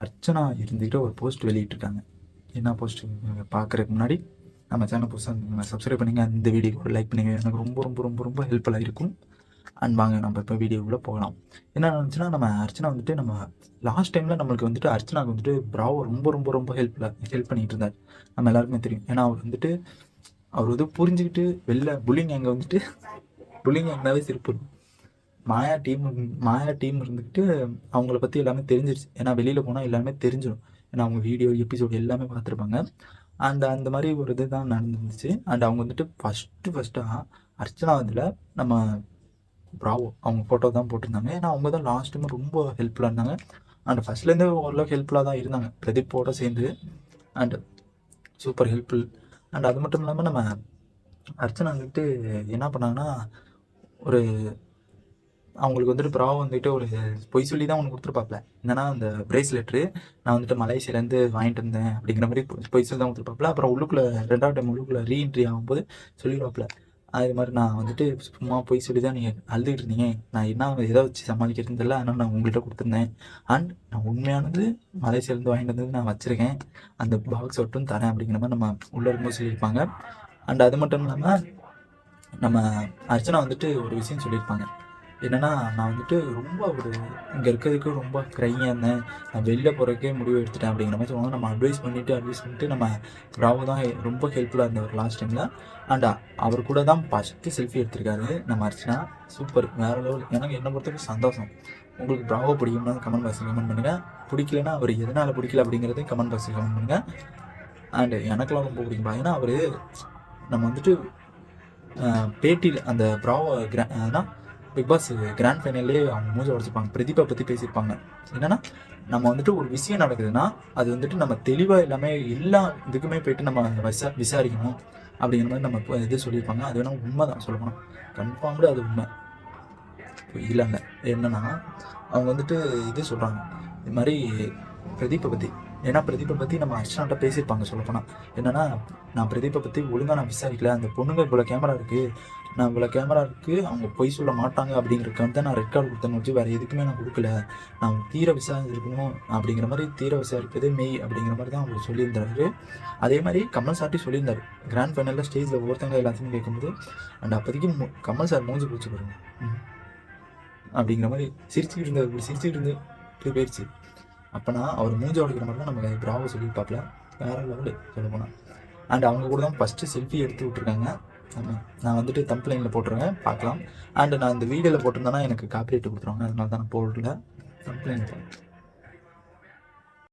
அர்ச்சனா இருந்துக்கிட்டு ஒரு போஸ்ட் வெளியிட்டிருக்காங்க. என்ன போஸ்ட் பார்க்குறதுக்கு முன்னாடி நம்ம சேனல் புதுசாக சப்ஸ்கிரைப் பண்ணிங்க, இந்த வீடியோக்கு லைக் பண்ணுங்க. எனக்கு ரொம்ப ரொம்ப ரொம்ப ரொம்ப ஹெல்ப்ஃபுல்லாக இருக்கும். அண்ட் வாங்க நம்ம இப்போ வீடியோக்குள்ளே போகலாம். என்ன நடந்துச்சுன்னா, நம்ம அர்ச்சனா வந்துட்டு நம்ம லாஸ்ட் டைமில் நம்மளுக்கு வந்துட்டு அர்ச்சனாவுக்கு வந்துட்டு ப்ராவோ ரொம்ப ரொம்ப ரொம்ப ஹெல்ப் பண்ணிகிட்டு இருந்தார். நம்ம எல்லாருக்குமே தெரியும். ஏன்னா அவர் வந்து புரிஞ்சுக்கிட்டு வெளில புல்லிங் அங்கே வந்துட்டு புல்லிங் அங்கேனாவே சிரிப்பு. மாயா டீம் இருந்துக்கிட்டு அவங்கள பற்றி எல்லாமே தெரிஞ்சிருச்சு. ஏன்னா வெளியில் போனால் எல்லாமே தெரிஞ்சிடும். ஏன்னா அவங்க வீடியோ எபிசோடு எல்லாமே பார்த்துருப்பாங்க. அந்த மாதிரி ஒரு இது தான் நடந்துருந்துச்சு. அண்ட் அவங்க வந்துட்டு ஃபஸ்ட்டாக அர்ச்சனா இதில் நம்ம ப்ராவோ அவங்க ஃபோட்டோ தான் போட்டிருந்தாங்க. ஏன்னா அவங்க தான் லாஸ்ட் டைம் ரொம்ப ஹெல்ப்ஃபுல்லாக இருந்தாங்க. அண்ட் ஃபஸ்ட்லேருந்தே ஓரளவுக்கு ஹெல்ப்ஃபுல்லாக தான் இருந்தாங்க பிரதீப்போடு சேர்ந்து. And super helpful. அண்ட் அது மட்டும் இல்லாமல் நம்ம அர்ச்சனா வந்துட்டு என்ன பண்ணாங்கன்னா, ஒரு அவங்களுக்கு வந்துட்டு ப்ராவோ வந்துட்டு ஒரு பொய் சொல்லி தான் ஒன்று கொடுத்துருப்பாப்ல. என்னன்னா அந்த பிரேஸ்லெட்ரு நான் வந்துட்டு மலேசியாலேருந்து வாங்கிட்டு வந்தேன் அப்படிங்கிற மாதிரி பொய் சொல்லி தான் கொடுத்துருப்பாப்ல. அப்புறம் உள்ளுக்குள்ளே 2வது டைம் உள்ளுக்குள்ளே ரீஎன்ட்ரி ஆகும்போது சொல்லிடுவாப்ல, அது மாதிரி நான் வந்துட்டு சும்மா பொய் சொல்லி தான் நீங்கள் அழுதுகிட்டு இருந்தீங்க, நான் என்ன எதை வச்சு சமாளிக்கிறதுன்னு தெரியல, அதனால் நான் உங்கள்கிட்ட கொடுத்துருந்தேன். அண்ட் நான் உண்மையானது மலேசியாலேருந்து வாங்கிட்டு வந்தது நான் வச்சுருக்கேன், அந்த பாக்ஸ் மட்டும் தரேன் அப்படிங்கிற மாதிரி நம்ம உள்ளே இருக்கும்போது சொல்லியிருப்பாங்க. அண்ட் அது மட்டும் இல்லாமல் நம்ம அர்ச்சனா வந்துட்டு ஒரு விஷயம் சொல்லியிருப்பாங்க. என்னென்னா, நான் வந்துட்டு ரொம்ப இங்கே இருக்கிறதுக்கு ரொம்ப க்ரையாக இருந்தேன், நான் வெளில போகிறதுக்கே முடிவு எடுத்துட்டேன் அப்படிங்கிற மாதிரி சொல்லுவாங்க. நம்ம அட்வைஸ் பண்ணிவிட்டு நம்ம ப்ராவோ தான் ரொம்ப ஹெல்ப்ஃபுல்லாக இருந்தவர் லாஸ்ட் டைமில். அண்ட் அவர் கூட தான் ஃபஸ்ட்டு செல்ஃபி எடுத்திருக்காரு நம்ம அர்ச்சனா. சூப்பர், வேறு லெவல். எனக்கு என்னை பொறுத்தவரைக்கும் சந்தோஷம். உங்களுக்கு ப்ராவோ பிடிக்கும்னா கமெண்ட் பாக்ஸில் கமெண்ட் பண்ணுங்கள். பிடிக்கலன்னா அவர் எதனால் பிடிக்கல அப்படிங்கிறதையும் கமெண்ட் பாக்ஸில் கமெண்ட் பண்ணுங்கள். அண்டு எனக்கெல்லாம் ரொம்ப பிடிக்கும்பா. ஏன்னா அவர் நம்ம வந்துட்டு பேட்டியில் அந்த ப்ராவோ பிக் பாஸ் கிராண்ட் ஃபைனல்லே அவங்க மூஞ்ச உடச்சிப்பாங்க. பிரதீப்பை பற்றி பேசியிருப்பாங்க. என்னென்னா, நம்ம வந்துட்டு ஒரு விஷயம் நடக்குதுன்னா அது வந்துட்டு நம்ம தெளிவாக எல்லாமே எல்லா இதுக்குமே போய்ட்டு நம்ம விசாரிக்கணும் அப்படிங்கிற மாதிரி நம்ம இது சொல்லியிருப்பாங்க. அது வேணால் உண்மை தான் சொல்லணும், கன்ஃபார்ம்டு அது உண்மை இல்லைங்க. என்னென்னா அவங்க வந்துட்டு இது சொல்கிறாங்க, இது மாதிரி பிரதீப்பை பற்றி. ஏன்னா பிரதீப்பை பற்றி நம்ம அர்ச்சனாட்ட பேசியிருப்பாங்க சொல்லப்போனால். என்னென்னா, நான் பிரதீப்பை பற்றி ஒழுங்காக நான் விசாரிக்கல, அந்த பொண்ணுங்க இவ்வளோ கேமரா இருக்குது, அவங்க பொய் சொல்ல மாட்டாங்க அப்படிங்கிறதுக்கு வந்து நான் ரெட் கார்டு கொடுத்தேன்னு வச்சு வேறு எதுக்குமே நான் கொடுக்கல, நான் தீர விசாரிக்கணும் அப்படிங்கிற மாதிரி தீர விசாரிப்பதே மெய் அப்படிங்கிற மாதிரி தான் அவர் சொல்லியிருந்தாரு. அதே மாதிரி கமல் சார்ட்டி சொல்லியிருந்தார் கிராண்ட் ஃபைனலில் ஸ்டேஜில் ஒவ்வொருத்தங்க எல்லாத்தையும் கேட்கும்போது. அண்ட் அப்போதைக்கு கமல் சார் மூஞ்சி போச்சு பாருங்க அப்படிங்கிற மாதிரி சிரிச்சுக்கிட்டு இருந்து இப்படி போயிடுச்சு. அப்போனா அவர் மூஞ்சி உடைக்கிற மாதிரி தான் நம்ம ப்ராவோ சொல்லியிருப்பாப்ல. வேறு லெவலு சொல்ல போனால். அண்ட் அவங்க கூட தான் ஃபஸ்ட்டு செல்ஃபி எடுத்து விட்ருக்காங்க. நான் வந்துட்டு தம்ப்லைனில் போட்டுருவேன், பார்க்கலாம். அண்டு நான் இந்த வீடியோவில் போட்டிருந்தேன்னா எனக்கு காப்பிரைட் கொடுத்துருவாங்க, அதனால தான் நான் போடல. தம்ப்லைனில்